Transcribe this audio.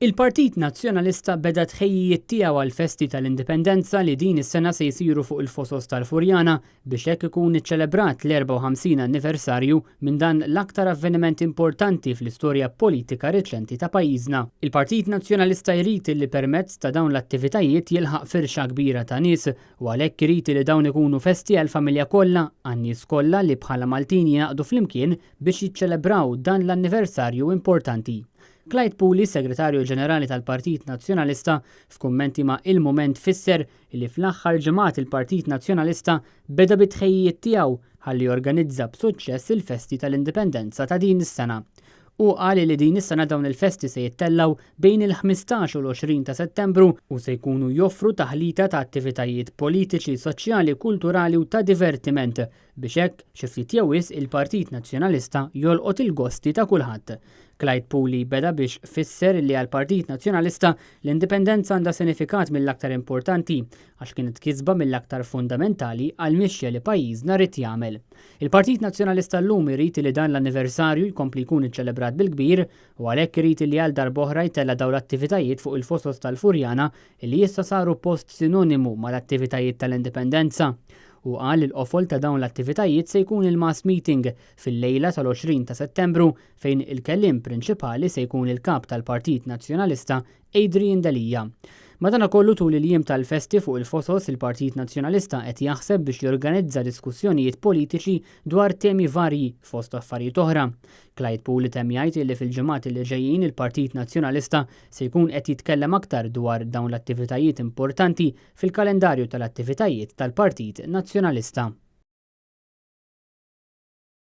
Il-Partit Nazzjonalista beda tħejjiet tiegħu għall-festi tal-Indipendenza li din is-sena se jsiru fuq il-Fosos tal-Furjana biex hekk ikun iċċelebrat l-54 anniversarju minn dan l-aktar avveniment importanti fl-istorja politika reċenti ta' pajjiżna. Il-Partit Nazzjonalista jrid li permezz ta' dawn l-attivitajiet jilħaq firxa kbira ta' nies u għalhekk irid li dawn ikunu festi għall-familja kollha, għan-nies kollha li bħala Maltin jingħaqdu flimkien biex jiċċelebraw dan l-anniversarju importanti. Clyde Pooley, segretarju ġenerali tal-Partit Nazzjonalista, f'kummenti ma' Il-Mument fisser li fl-aħħar ġimgħat il-Partit Nazzjonalista beda bit-tħejjiet tiegħu ħalli jorganizza b'suċċess il-festi tal-Indipendenza ta' din is-sena. U qal li din is-sena dawn il-festi se jittellaw bejn il-15 u l-20 ta' Settembru u se jkunu joffru taħlita ta' attivitajiet politiċi, soċjali, kulturali u ta' divertiment biex hekk xi ftit jewis il-Partit Nazzjonalista jolqot il-gosti ta' kulħadd. Clyde Pooley beda biex fisser li għal-Partit Nazzjonalista l-indipendenza għandha sinifikat mill-aktar importanti għax kienet kisba mill-aktar fundamentali għal-mixja li pajjiżna rid jagħmel. Il-Partit Nazzjonalista llum irid li dan l-anniversarju jkompli jkun iċċelebrat bil-kbir u għalhekk irid li għal darb'oħra jtella dawn l-attivitajiet fuq il-Fosos tal-Furjana li issa saru post sinonimu mal-attivitajiet tal-indipendenza. U qal il-qofol ta' dawn l-attivitajiet se jkun il-mass meeting fil-lejla tal-20 ta' Settembru fejn il-kelliem prinċipali se jkun il-kap tal-Partit Nazzjonalista Adrian Dalija. Madankollu tul il-jiem tal-festi fuq il-Fosos il-Partit Nazzjonalista qed jaħseb biex jorganizza diskussjonijiet politiċi dwar temi varji fost affarijiet oħra. Clyde Pooley temm jgħid li fil-ġimgħat li ġejjin il-Partit Nazzjonalista se jkun qed jitkellem aktar dwar dawn l-attivitajiet importanti fil-kalendarju tal-attivitajiet tal-Partit Nazzjonalista.